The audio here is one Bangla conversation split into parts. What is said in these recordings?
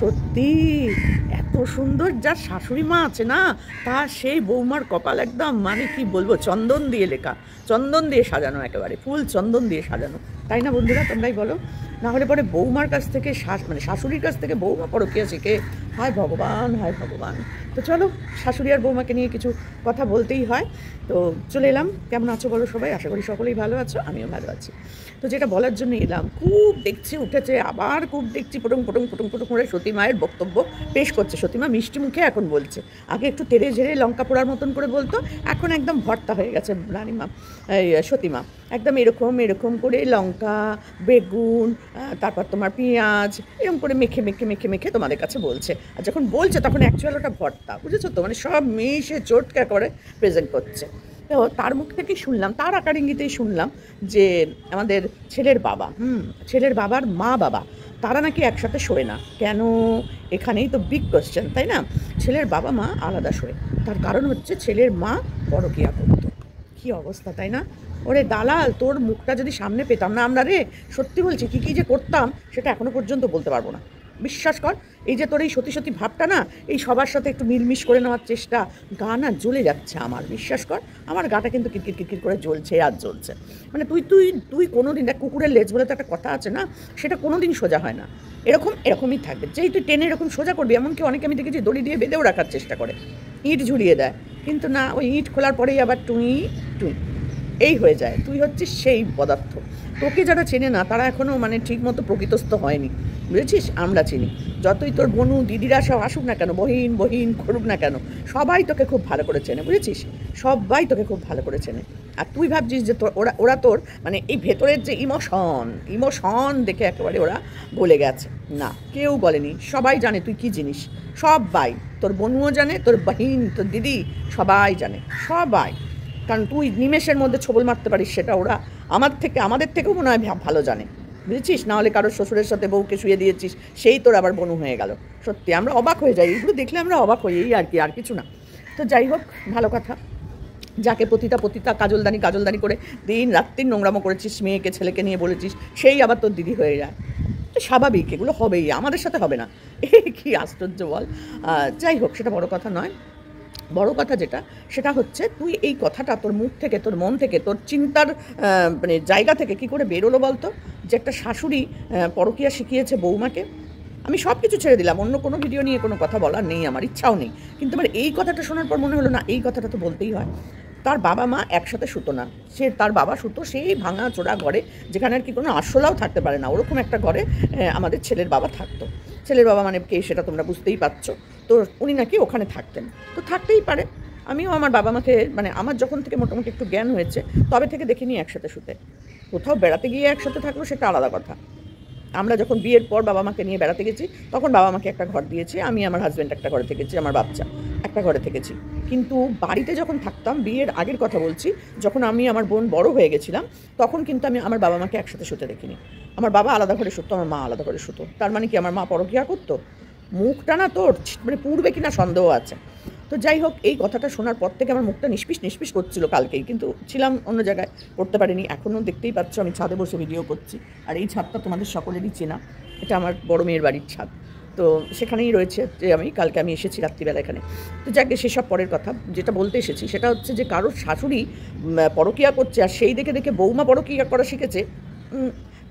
সত্যি এত সুন্দর যার শাশুড়ি মা আছে না, তার সেই বৌমার কপাল একদম মানে কি বলবো, চন্দন দিয়ে লেখা, চন্দন দিয়ে সাজানো, একেবারে ফুল চন্দন দিয়ে সাজানো, তাই না বন্ধুরা? তোমরাই বলো। না হলে পরে বৌমার কাছ থেকে মানে শাশুড়ির কাছ থেকে বৌমা পরকীয়া শিখে, হায় ভগবান হায় ভগবান। তো চলো, শাশুড়ি আর বৌমাকে নিয়ে কিছু কথা বলতেই হয়। তো চলে এলাম। কেমন আছো বলো সবাই? আশা করি সকলেই ভালো আছো, আমিও ভালো আছি। তো যেটা বলার জন্য এলাম, খুব দেখছি উঠেছে, আবার খুব দেখছি পটং পটং পটং পটং করে সতী মায়ের বক্তব্য পেশ করছে। সতী মা মিষ্টি মুখে এখন বলছে, আগে একটু তেড়ে ঝেড়ে লঙ্কা পোড়ার মতন করে বলতো, এখন একদম ভর্তা হয়ে গেছে রানীমা, এই সতী মা একদম এরকম এরকম করে লঙ্কা, বেগুন, তারপর তোমার পেঁয়াজ এরকম করে মেখে মেখে মেখে মেখে তোমাদের কাছে বলছে। আর যখন বলছে তখন অ্যাকচুয়াল ওটা ভর্তা, বুঝেছো তো? মানে সব মিশে চটকা করে প্রেজেন্ট করছে। তো তার মুখ থেকেই শুনলাম, তার আকার ইঙ্গিতেই শুনলাম যে আমাদের ছেলের বাবা, ছেলের বাবার মা বাবা, তারা নাকি একসাথে শোয় না কেন? এখানেই তো বিগ কোয়েশ্চেন, তাই না? ছেলের বাবা মা আলাদা শোয়, তার কারণ হচ্ছে ছেলের মা পরকীয়া করতো। কী অবস্থা, তাই না? ওরে দালাল, তোর মুখটা যদি সামনে পেতাম না আমরা রে, সত্যি বলছি কী কী যে করতাম সেটা এখনও পর্যন্ত বলতে পারবো না। বিশ্বাস কর, এই যে তোর এই সত্যি সত্যি ভাবটা না, এই সবার সাথে একটু মিলমিশ করে নেওয়ার চেষ্টা, গা না জ্বলে যাচ্ছে আমার। বিশ্বাস কর, আমার গাটা কিন্তু কিরকির কিরকির করে জ্বলছে আর জ্বলছে। মানে তুই তুই তুই কোনো দিন, এক কুকুরের লেজ বলে তো একটা কথা আছে না, সেটা কোনো দিন সোজা হয় না, এরকমই থাকবে। যেই তুই টেনে এরকম সোজা করবি, এমনকি অনেকে আমি দেখেছি দড়ি দিয়ে বেঁধেও রাখার চেষ্টা করে, ইট ঝুলিয়ে দেয়, কিন্তু না, ওই ইট খোলার পরেই আবার টুই টুই এই হয়ে যায়। তুই হচ্ছিস সেই পদার্থ। তোকে যারা চেনে না তারা এখনও মানে ঠিক মতো প্রকৃতস্থ হয়নি, বুঝেছিস? আমরা চিনি। যতই তোর বোনু দিদিরা সব আসুক না কেন, বহিন বহিন করুক না কেন, সবাই তোকে খুব ভালো করে চেনে, বুঝেছিস? সবাই তোকে খুব ভালো করে চেনে। আর তুই ভাবছিস যে তোর ওরা তোর মানে এই ভেতরের যে ইমোশন দেখে একেবারে ওরা গলে গেছে। না, কেউ বলেনি, সবাই জানে তুই কী জিনিস, সবাই। তোর বোনুও জানে, তোর বহিন, তোর দিদি, সবাই জানে, সবাই। কারণ তুই নিমেষের মধ্যে ছোবল মারতে পারিস, সেটা ওরা আমাদের থেকেও মনে হয় ভালো জানে, বুঝেছিস? নাহলে কারোর শ্বশুরের সাথে বউকে শুয়ে দিয়েছিস, সেই তোর আবার বনু হয়ে গেল। সত্যি আমরা অবাক হয়ে যাই, এগুলো দেখলে আমরা অবাক হই, এই আর কি, আর কিছু না। তো যাই হোক, ভালো কথা। যাকে পতিতা কাজলদানি করে দিন রাত্রির নোংরামো করেছিস, মেয়েকে ছেলেকে নিয়ে বলেছিস, সেই আবার তোর দিদি হয়ে যায়। তো স্বাভাবিক, এগুলো হবেই, আমাদের সাথে হবে না। কি আশ্চর্য বল। যাই হোক, সেটা বড় কথা নয়। বড় কথা যেটা, সেটা হচ্ছে তুই এই কথাটা তোর মুখ থেকে, তোর মন থেকে, তোর চিন্তার মানে জায়গা থেকে কী করে বেরোলো বলতো, যে একটা শাশুড়ি পরকীয়া শিখিয়েছে বৌমাকে। আমি সব কিছু ছেড়ে দিলাম, অন্য কোনো ভিডিও নিয়ে কোনো কথা বলার নেই, আমার ইচ্ছাও নেই, কিন্তু আমার এই কথাটা শোনার পর মনে হলো না, এই কথাটা তো বলতেই হয়। তার বাবা মা একসাথে শুতো না, তার বাবা শুতো সেই ভাঙা চোরা ঘরে, যেখানে আর কি কোনো আরশোলাও থাকতে পারে না, ওরকম একটা ঘরে আমাদের ছেলের বাবা থাকতো। ছেলের বাবা মানে কে সেটা তোমরা বুঝতেই পারছো। তো উনি নাকি ওখানে থাকতেন, তো থাকতেই পারে। আমিও আমার বাবা মাকে, মানে আমার যখন থেকে মোটামুটি একটু জ্ঞান হয়েছে তবে থেকে দেখিনি একসাথে শুতে। কোথাও বেড়াতে গিয়ে একসাথে থাকলো সেটা আলাদা কথা। আমরা যখন বিয়ের পর বাবা মাকে নিয়ে বেড়াতে গেছি, তখন বাবা মাকে একটা ঘর দিয়েছি, আমি আমার হাজব্যান্ড একটা ঘরে থেকেছি, আমার বাচ্চা একটা ঘরে থেকেছি। কিন্তু বাড়িতে যখন থাকতাম, বিয়ের আগের কথা বলছি, যখন আমি আমার বোন বড় হয়ে গেছিলাম, তখন কিন্তু আমি আমার বাবা মাকে একসাথে শুতে দেখিনি। আমার বাবা আলাদা ঘরে শুতো, আমার মা আলাদা ঘরে শুতো। তার মানে কি আমার মা পরকীয়া করতো? মুখটা না তোর মানে পূর্বে কিনা সন্দেহ আছে। তো যাই হোক, এই কথাটা শোনার পর থেকে আমার মুখটা নিষ্পিস করছিল কালকেই, কিন্তু ছিলাম অন্য জায়গায়, করতে পারিনি। এখনও দেখতেই পাচ্ছ আমি ছাদে বসে ভিডিও করছি, আর এই ছাদটা তোমাদের সকলেরই চেনা, এটা আমার বড় মেয়ের বাড়ির ছাদ। তো সেখানেই রয়েছে যে কালকে আমি এসেছি রাত্রিবেলা এখানে। তো যাকে সেসব পরের কথা, যেটা বলতে এসেছি সেটা হচ্ছে যে কারোর শাশুড়ি পরকীয়া করছে, আর সেই দেখে দেখে বৌমা পরকীয়া করা শিখেছে।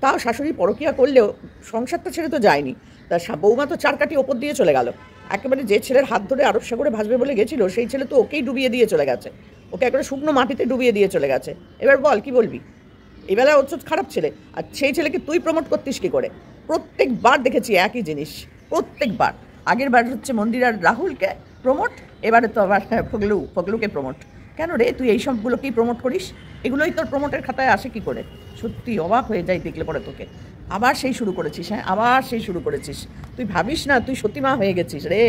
তাও শাশুড়ি পরকীয়া করলেও সংসারটা ছেড়ে তো যায়নি, তা বৌমা তো চারকাঠি ওপর দিয়ে চলে গেল। একেবারে যে ছেলের হাত ধরে আরব সাগরে ভাসবে বলে গেছিলো, সেই ছেলে তো ওকেই ডুবিয়ে দিয়ে চলে গেছে, ওকে একবারে শুকনো মাটিতে ডুবিয়ে দিয়ে চলে গেছে। এবার বল কি বলবি? এবেলা ওর খারাপ ছেলে, আর সেই ছেলেকে তুই প্রমোট করতিস কী করে? প্রত্যেকবার দেখেছি একই জিনিস, প্রত্যেকবার। আগের বার হচ্ছে মন্দির আর রাহুলকে প্রমোট, এবারে তো আবার ফগলুকে প্রমোট। কেন রে, তুই এই সবগুলোকেই প্রমোট করিস? এগুলোই তোর প্রমোটের খাতায় আসে কি করে? সত্যি অবাক হয়ে যাই দেখলে পরে তোকে। আবার সেই শুরু করেছিস, হ্যাঁ, আবার সেই শুরু করেছিস। তুই ভাবিস না তুই সতীমা হয়ে গেছিস রে,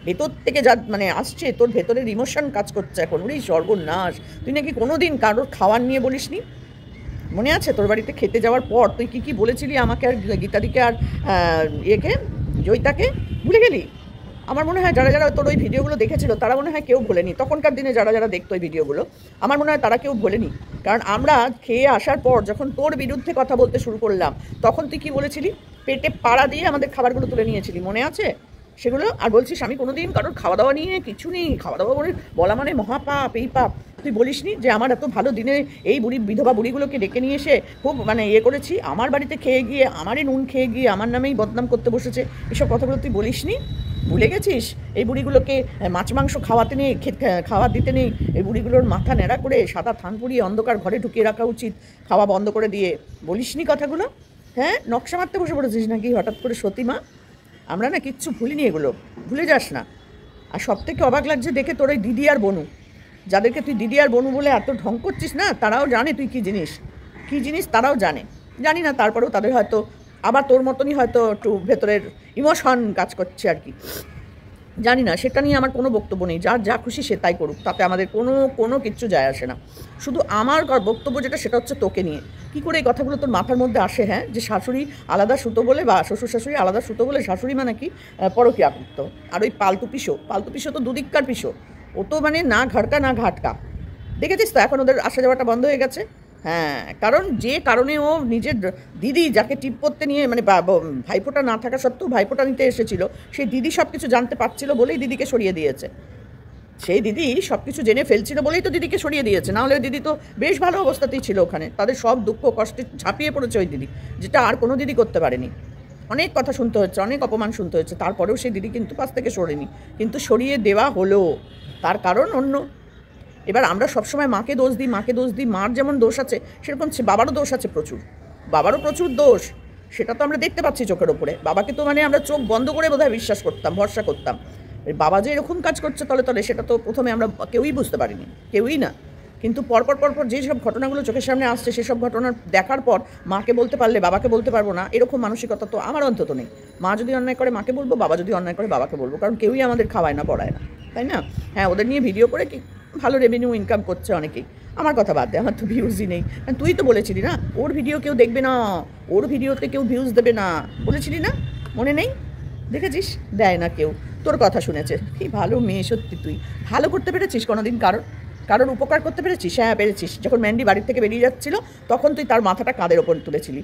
ভেতর থেকে যা মানে আসছে, তোর ভেতরের ইমোশন কাজ করছে এখন। ওরে সর্বনাশ, তুই নাকি কোনো দিন কারোর খাওয়ার নিয়ে বলিস নি? মনে আছে তোর বাড়িতে খেতে যাওয়ার পর তুই কী বলেছিলি আমাকে আর গীতাদিকে আর ইয়েকে, জয়িতাকে? ভুলে গেলি? আমার মনে হয় যারা তোর ওই ভিডিওগুলো দেখেছিল তারা মনে হয় কেউ ভোলেনি, তখনকার দিনে যারা দেখতো ওই ভিডিওগুলো, আমার মনে হয় তারা কেউ ভোলেনি। কারণ আমরা খেয়ে আসার পর যখন তোর বিরুদ্ধে কথা বলতে শুরু করলাম, তখন তুই কী বলেছিলি? পেটে পাড়া দিয়ে আমাদের খাবারগুলো তুলে নিয়েছিলি, মনে আছে? সেগুলো আর বলছিস আমি কোনোদিন কারোর খাওয়া দাওয়া নিয়ে কিছু নেই, খাওয়া দাওয়া বলা মানে মহাপাপ, এই পাপ। তুই বলিসনি যে আমার এত ভালো দিনে এই বুড়ি বিধবা বুড়িগুলোকে ডেকে নিয়ে এসে খুব মানে ইয়ে করেছি, আমার বাড়িতে খেয়ে গিয়ে আমারই নুন খেয়ে গিয়ে আমার নামেই বদনাম করতে বসেছে, এসব কথাগুলো তুই বলিসনি? ভুলে গেছিস? এই বুড়িগুলোকে মাছ মাংস খাওয়াতে নেই, খাওয়া দিতে নেই, এই বুড়িগুলোর মাথা ন্যাড়া করে সাদা থান পুড়িয়ে অন্ধকার ঘরে ঢুকিয়ে রাখা উচিত, খাওয়া বন্ধ করে দিয়ে। বলিসনি কথাগুলো? হ্যাঁ, নকশা মারতে বসে পড়েছিস নাকি হঠাৎ করে সতীমা? আমরা না কিচ্ছু ভুলিনি, এগুলো ভুলে যাস না। আর সব থেকে অবাক লাগছে দেখে তোর ওই দিদি আর বনু, যাদেরকে তুই দিদি আর বনু বলে এত ঢং করছিস না, তারাও জানে তুই কী জিনিস তারাও জানে। জানি না, তারপরেও তাদের হয়তো আবার তোর মতনই হয়তো একটু ভেতরের ইমোশন কাজ করছে আর কি, জানি না। সেটা নিয়ে আমার কোনো বক্তব্য নেই, যার যা খুশি সে তাই করুক, তাতে আমাদের কোনো কিচ্ছু যায় আসে না। শুধু আমার বক্তব্য যেটা, সেটা হচ্ছে তোকে নিয়ে। কী করে এই কথাগুলো তোর মাথার মধ্যে আসে? হ্যাঁ, যে শাশুড়ি আলাদা সুতো বলে বা শ্বশুর শাশুড়ি আলাদা সুতো বলে শাশুড়ি মানে কি পরকীয়া করত। আর ওই পালতু পিসো তো দুদিককার পিসো, ও তো মানে না ঘাটকা না ঘাটকা। দেখেছিস তো এখন ওদের আসা যাওয়াটা বন্ধ হয়ে গেছে। হ্যাঁ, কারণ যে কারণে ও নিজের দিদি যাকে টিপ করতে নিয়ে মানে ভাইফোঁটা না থাকা সত্ত্বেও ভাইফোঁটা নিতে এসেছিল, সেই দিদি সব কিছু জানতে পারছিল বলেই দিদিকে সরিয়ে দিয়েছে। সেই দিদি সব কিছু জেনে ফেলছিল বলেই তো দিদিকে সরিয়ে দিয়েছে, নাহলে ওই দিদি তো বেশ ভালো অবস্থাতেই ছিল ওখানে। তাদের সব দুঃখ কষ্টে ঝাঁপিয়ে পড়েছে ওই দিদি, যেটা আর কোনো দিদি করতে পারেনি। অনেক কথা শুনতে হচ্ছে, অনেক অপমান শুনতে হচ্ছে, তারপরেও সেই দিদি কিন্তু পাশ থেকে সরেনি, কিন্তু সরিয়ে দেওয়া হলো। তার কারণ অন্য। এবার আমরা সবসময় মাকে দোষ দিই, মার যেমন দোষ আছে সেরকম বাবারও দোষ আছে প্রচুর, বাবারও প্রচুর দোষ। সেটা তো আমরা দেখতে পাচ্ছি চোখের ওপরে। বাবাকে তো মানে আমরা চোখ বন্ধ করে বোধহয় বিশ্বাস করতাম, ভরসা করতাম। বাবা যে এরকম কাজ করছে তলে তলে, সেটা তো প্রথমে আমরা কেউই বুঝতে পারিনি, কেউই না। কিন্তু পরপর যেসব ঘটনাগুলো চোখের সামনে আসছে, সেসব ঘটনা দেখার পর মাকে বলতে পারলে বাবাকে বলতে পারবো না, এরকম মানসিকতা তো আমার অন্তত নেই। মা যদি অন্যায় করে মাকে বলবো, বাবা যদি অন্যায় করে বাবাকে বলবো, কারণ কেউই আমাদের খাওয়ায় না, পড়ায় না, তাই না? হ্যাঁ, ওদের নিয়ে ভিডিও করে কি ভালো রেভিনিউ ইনকাম করছে অনেকেই, আমার কথা বাদ দে, আমার তো ভিউজই নেই। তুই তো বলেছিলি না ওর ভিডিও কেউ দেখবে না, ওর ভিডিওতে কেউ ভিউজ দেবে না, বলেছিলি না? মনে নেই? দেখেছিস, দেয় না কেউ, তোর কথা শুনেছে। কি ভালো মেয়ে সত্যি, তুই ভালো করতে পেরেছিস কোনোদিন কারোর উপকার করতে পেরেছিস? হ্যাঁ, পেরেছিস। যখন ম্যান্ডি বাড়ির থেকে বেরিয়ে যাচ্ছিল, তখন তুই তার মাথাটা কাঁধের ওপর তুলেছিলি,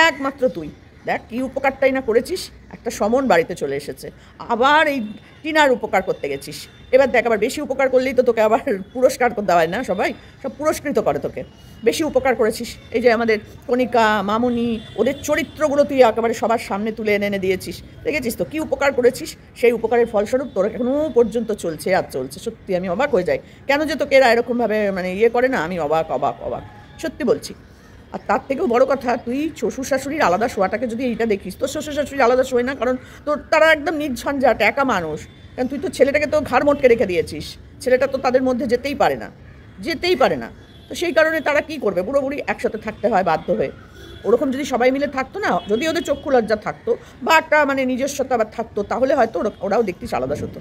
একমাত্র তুই। দেখ কী উপকারটাই না করেছিস, একটা সমন বাড়িতে চলে এসেছে, আবার এই টিনার উপকার করতে গেছিস। এবার দেখ, আবার বেশি উপকার করলেই তো তোকে আবার পুরস্কার দেওয়ায় না, সবাই সব পুরস্কৃত করে তোকে, বেশি উপকার করেছিস। এই যে আমাদের কণিকা, মামুনি, ওদের চরিত্রগুলো তুই একেবারে সবার সামনে তুলে এনে দেখেছিস তো কী উপকার করেছিস। সেই উপকারের ফলস্বরূপ তোর এখনও পর্যন্ত চলছে আর চলছে। সত্যি আমি অবাক হয়ে যাই, কেন যে তোকে এরা এরকমভাবে মানে করে না, আমি অবাক সত্যি বলছি। আর তার থেকেও বড় কথা, তুই শ্বশুর শাশুড়ির আলাদা শোয়াটাকে যদি এইটা দেখিস, তোর শ্বশুর শাশুড়ি আলাদা শোয় না, কারণ তারা একদম নির্ঝঞ্ঝাট একা মানুষ। কারণ তুই তো ছেলেটাকে তো ঘাড় মোটকে রেখে দিয়েছিস, ছেলেটা তো তাদের মধ্যে যেতেই পারে না। তো সেই কারণে তারা কি করবে, বুড়ো বুড়ি একসাথে থাকতে হয় বাধ্য হয়ে। ওরকম যদি সবাই মিলে থাকতো না, যদি ওদের চক্ষু লজ্জা থাকতো বা একটা মানে নিজস্বতা আবার থাকতো, তাহলে হয়তো ওরাও দেখতিস আলাদা শোতো।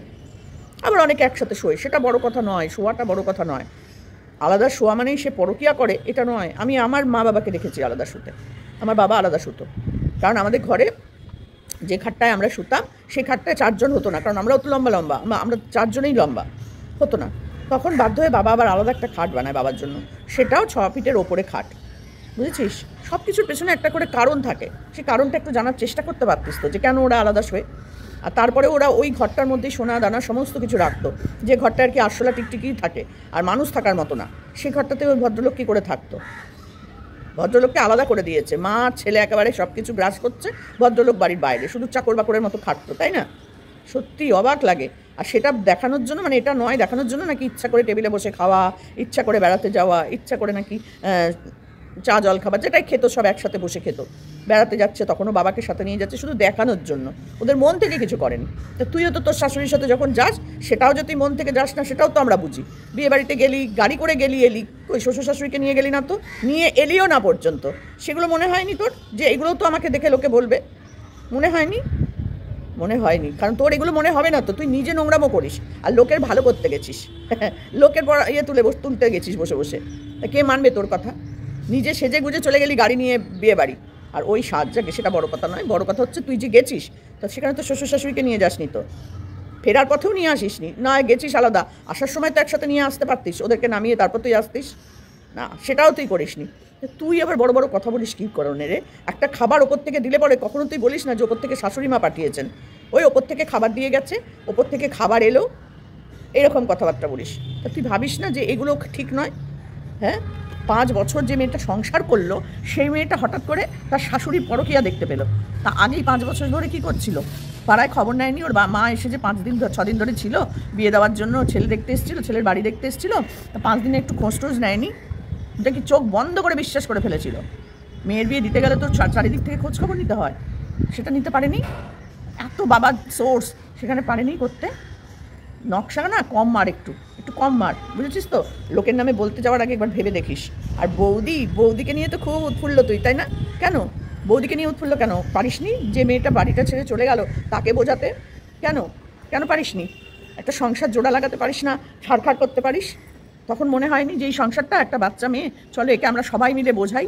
আবার অনেকে একসাথে শোয়, সেটা বড় কথা নয়, শোয়াটা বড় কথা নয়। আলাদা শোয়া মানেই সে পরকীয়া করে এটা নয়। আমি আমার মা বাবাকে দেখেছি আলাদা শুতে, আমার বাবা আলাদা শুতো। কারণ আমাদের ঘরে যে খাটটায় আমরা শুতাম, সেই খাটটায় 4 জন হতো না, কারণ আমরাও তো লম্বা, আমরা 4 জনেই লম্বা, হতো না। তখন বাধ্য হয়ে বাবা আবার আলাদা একটা খাট বানায় বাবার জন্য, সেটাও 6 ফিটের ওপরে খাট, বুঝেছিস? সব কিছুর পেছনে একটা করে কারণ থাকে, সেই কারণটা একটু জানার চেষ্টা করতে পারতিস তো, যে কেন ওরা আলাদা শোয়। আর তারপরে ওরা ওই ঘরটার মধ্যেই সোনা দানা সমস্ত কিছু রাখতো, যে ঘরটা আর কি আরশোলা টিকটিকিই থাকে আর মানুষ থাকার মতো না, সেই ঘরটাতে ওই ভদ্রলোক কী করে থাকতো? ভদ্রলোককে আলাদা করে দিয়েছে, মা ছেলে একেবারে সব কিছু গ্রাস করছে, ভদ্রলোক বাড়ির বাইরে শুধু চাকর বাকরের মতো খাটতো, তাই না? সত্যি অবাক লাগে। আর সেটা দেখানোর জন্য, মানে এটা নয় দেখানোর জন্য নাকি ইচ্ছা করে টেবিলে বসে খাওয়া, ইচ্ছা করে বেড়াতে যাওয়া, ইচ্ছা করে নাকি চা জল খাবার, যেটাই খেত সব একসাথে বসে খেত। বেড়াতে যাচ্ছে তখনও বাবাকে সাথে নিয়ে যাচ্ছে শুধু দেখানোর জন্য, ওদের মন থেকে কিছু করেনি। তো তুইও তো তোর শাশুড়ির সাথে যখন যাস, সেটাও যে তুই মন থেকে যাস না, সেটাও তো আমরা বুঝি। বিয়ে বাড়িতে গেলি, গাড়ি করে গেলি, এলি, ওই শ্বশুর শাশুড়িকে নিয়ে গেলি না তো, নিয়ে এলিও না পর্যন্ত, সেগুলো মনে হয়নি তোর যে এগুলোও তো আমাকে দেখে লোকে বলবে? মনে হয়নি, কারণ তোর এগুলো মনে হবে না তো, তুই নিজে নোংরামো করিস আর লোকের ভালো করতে গেছিস, লোকের তুলতে গেছিস বসে বসে। তা কে মানবে তোর কথা? নিজে সেজে গুজে চলে গেলি গাড়ি নিয়ে বিয়ে বাড়ি, আর ওই সাজ্জাকে, সেটা বড় কথা নয়। বড় কথা হচ্ছে তুই যে গেছিস, তো সেখানে তো শ্বশুর শাশুড়িকে নিয়ে যাসনি, তো ফেরার পথেও নিয়ে আসিসনি, না গেছিস আলাদা, আসার সময় তো একসাথে নিয়ে আসতে পারতিস, ওদেরকে নামিয়ে তারপর তুই আসতিস। না, সেটাও তুই করিসনি। তুই আবার বড় বড় কথা বলিস কী কারণে রে? একটা খাবার ওপর থেকে দিলে পরে কখনো তুই বলিস না যে ওপর থেকে শাশুড়ি মা পাঠিয়েছেন, ওই ওপর থেকে খাবার দিয়ে গেছে, ওপর থেকে খাবার এলো, এরকম কথাবার্তা বলিস। তা তুই ভাবিস না যে এগুলো ঠিক নয়? হ্যাঁ, 5 বছর যে মেয়েটা সংসার করলো, সেই মেয়েটা হঠাৎ করে তার শাশুড়ির পরকীয়া দেখতে পেলো। তা আগেই 5 বছর ধরে কী করছিল? পাড়ায় খবর নেয়নি? ওর মা এসে যে 5 দিন 6 দিন ধরে ছিল, বিয়ে দেওয়ার জন্য ছেলে দেখতে এসেছিলো, ছেলের বাড়ি দেখতে এসেছিলো, তা 5 দিনে একটু খোঁজ টোজ নেয়নি? এটা কি চোখ বন্ধ করে বিশ্বাস করে ফেলেছিল? মেয়ের বিয়ে দিতে গেলে তো চারিদিক থেকে খোঁজ খবর নিতে হয়, সেটা নিতে পারেনি। এত বাবার সোর্স, সেখানে পারেনি করতে। নকশা না কম মার, একটু একটু কম মার, বুঝেছিস তো? লোকের নামে বলতে যাওয়ার আগে একবার ভেবে দেখিস। আর বৌদিকে নিয়ে তো খুব উৎফুল্ল তুই, তাই না? কেন বৌদিকে নিয়ে উৎফুল্ল কেন? পারিসনি যে মেয়েটা বাড়িটা ছেড়ে চলে গেল তাকে বোঝাতে? কেন কেন পারিসনি? একটা সংসার জোড়া লাগাতে পারিস না? ছাড়খাড় করতে পারিস? তখন মনে হয়নি যে এই সংসারটা একটা বাচ্চা মেয়ে, চলো একে আমরা সবাই মিলে বোঝাই?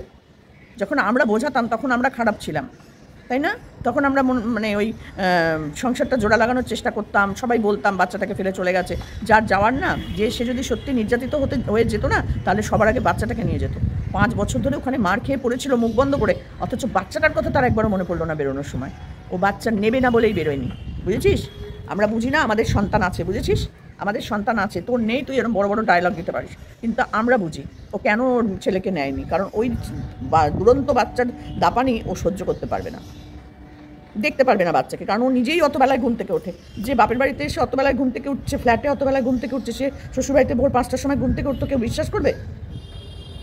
যখন আমরা বোঝাতাম তখন আমরা খারাপ ছিলাম, তাই না? তখন আমরা মানে ওই সংসারটা জোড়া লাগানোর চেষ্টা করতাম, সবাই বলতাম বাচ্চাটাকে ফেলে চলে গেছে। যার যাওয়ার না, যে সে যদি সত্যি নির্যাতিত হয়ে যেত না, তাহলে সবার আগে বাচ্চাটাকে নিয়ে যেত। 5 বছর ধরে ওখানে মার খেয়ে পড়েছিল মুখ বন্ধ করে, অথচ বাচ্চাটার কথা তার একবারও মনে পড়লো না বেরোনোর সময়। ও বাচ্চা নেবে না বলেই বেরোয়নি, বুঝেছিস? আমরা বুঝি না আমাদের সন্তান আছে, বুঝেছিস? আমাদের সন্তান আছে, তোর নেই, তুই এরকম বড় বড় ডায়লগ দিতে পারিস, কিন্তু আমরা বুঝি ও কেন ওর ছেলেকে নেয়নি। কারণ ওই দুরন্ত বাচ্চার দাপানি ও সহ্য করতে পারবে না, দেখতে পারবে না বাচ্চাকে। কারণ ও নিজেই অতবেলায় ঘুম থেকে ওঠে। যে বাপের বাড়িতে এসে অতবেলায় ঘুম থেকে উঠছে, ফ্ল্যাটে অতবেলায় ঘুম থেকে উঠছে, সে শ্বশুরবাড়িতে ভোর 5টার সময় ঘুম থেকে উঠতো, কেউ বিশ্বাস করবে?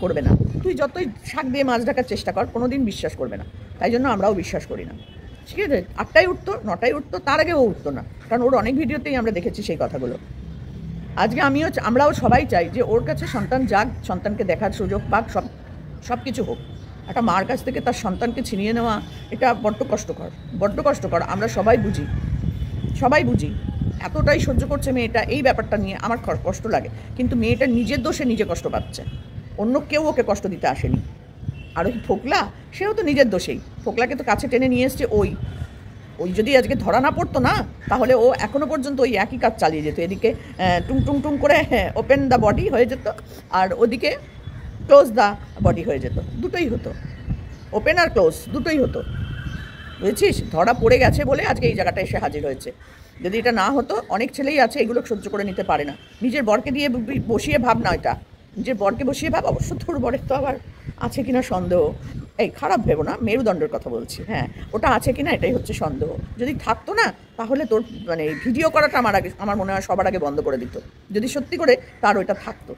করবে না। তুই যতই শাক দিয়ে মাছ ঢাকার চেষ্টা কর, কোনো দিন বিশ্বাস করবে না। তাই জন্য আমরাও বিশ্বাস করি না। ঠিক আছে, 8টায় উঠতো, 9টায় উঠতো, তার আগে ও উঠতো না। কারণ ওর অনেক ভিডিওতেই আমরা দেখেছি সেই কথাগুলো। আজকে আমরাও সবাই চাই যে ওর কাছে সন্তান যাক, সন্তানকে দেখার সুযোগ পাক, সব কিছু হোক। একটা মার কাছ থেকে তার সন্তানকে ছিনিয়ে নেওয়া, এটা বড্ড কষ্টকর, বড্ড কষ্টকর। আমরা সবাই বুঝি। এতটাই সহ্য করছে মেয়েটা এই ব্যাপারটা নিয়ে, আমার কষ্ট লাগে। কিন্তু মেয়েটা নিজের দোষে নিজে কষ্ট পাচ্ছে, অন্য কেউ ওকে কষ্ট দিতে আসেনি। আর ওই ফোকলা, সেও তো নিজের দোষেই। ফোকলাকে তো কাছে টেনে নিয়ে এসছে ওই যদি আজকে ধরা না পড়তো না, তাহলে ও এখনও পর্যন্ত ওই একই কাজ চালিয়ে যেত। এদিকে টুং টুং টুং করে ওপেন দ্য বডি হয়ে যেত, আর ওদিকে ক্লোজ দ্য বডি হয়ে যেত। দুটোই হতো, ওপেন আর ক্লোজ দুটোই হতো, বুঝেছিস? ধরা পড়ে গেছে বলে আজকে এই জায়গাটা এসে হাজির হয়েছে। যদি এটা না হতো, অনেক ছেলেই আছে এগুলো সহ্য করে নিতে পারে না। নিজের বরকে দিয়ে বসিয়ে ভাব না, এটা নিজের বরকে বসিয়ে ভাব। অবশ্য তোর বরের তো আবার আছে কিনা সন্দেহ, এই খারাপ ভেবো না, মেরুদণ্ডের কথা বলছি। হ্যাঁ, ওটা আছে কিনা এটাই হচ্ছে সন্দেহ। যদি থাকতো না, তাহলে তোর মানে ভিডিও করাটা আমার মনে হয় সবার আগে বন্ধ করে দিত, যদি সত্যি করে তার ওইটা থাকতো।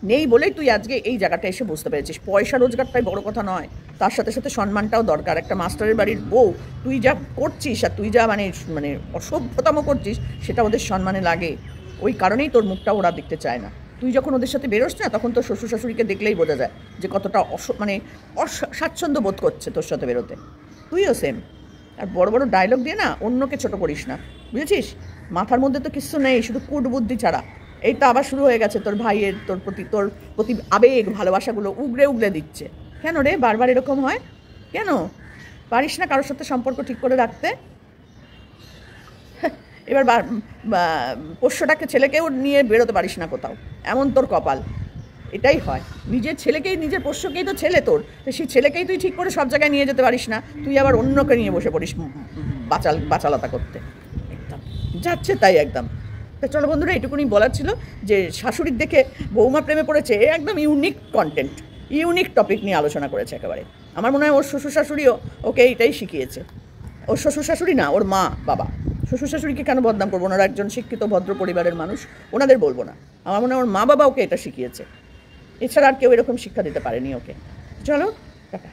নেই বলেই তুই আজকে এই জায়গাটা এসে বুঝতে পেরেছিস পয়সা রোজগারটাই বড় কথা নয়, তার সাথে সাথে সম্মানটাও দরকার। একটা মাস্টারের বাড়ির বউ তুই যা করছিস, আর তুই যা মানে অসভ্যতম করছিস, সেটা ওদের সম্মানে লাগে। ওই কারণেই তোর মুখটা ওরা দেখতে চায় না। তুই যখন ওদের সাথে বেরোস না, তখন তোর শ্বশুর শাশুড়িকে দেখলেই বোঝা যায় যে কতটা স্বাচ্ছন্দ্য বোধ করছে তোর সাথে বেরোতে। তুইও সেম। আর বড় বড় ডায়লগ দিয়ে না অন্যকে ছোট করিস না, বুঝেছিস? মাথার মধ্যে তো কিছু নেই, শুধু কুট বুদ্ধি ছাড়া। এই তো আবার শুরু হয়ে গেছে তোর ভাইয়ের তোর প্রতি আবেগ ভালোবাসাগুলো উগড়ে দিচ্ছে। কেন রে বারবার এরকম হয়? কেন পারিস না কারোর সাথে সম্পর্ক ঠিক করে রাখতে? এবার পোষ্যটাকে ছেলেকেও নিয়ে বেরোতে পারিস না কোথাও, এমন তোর কপাল। এটাই হয়, নিজের ছেলেকেই, নিজের পোষ্যকেই তো ছেলে তোর, সেই ছেলেকেই তুই ঠিক করে সব জায়গায় নিয়ে যেতে পারিস না, তুই আবার অন্যকে নিয়ে বসে পড়িস বাচালতা করতে। একদম যাচ্ছে তাই একদম। তা চলো বন্ধুরা, এটুকুনি বলার ছিল যে শাশুড়ির দেখে বৌমা প্রেমে পড়েছে, একদম ইউনিক কন্টেন্ট, ইউনিক টপিক নিয়ে আলোচনা করেছে একেবারে। আমার মনে হয় ওর শ্বশুর শাশুড়িও ওকে এইটাই শিখিয়েছে। ওর শ্বশুর শাশুড়ি না, ওর মা বাবা। শ্বশুর শাশুড়িকে কেন বদনাম করবো? ওনারা একজন শিক্ষিত ভদ্র পরিবারের মানুষ, ওনাদের বলবো না। আমার মনে হয় ওর মা বাবা ওকে এটা শিখিয়েছে, এছাড়া আর কেউ এরকম শিক্ষা দিতে পারেনি ওকে। চলো টাটা।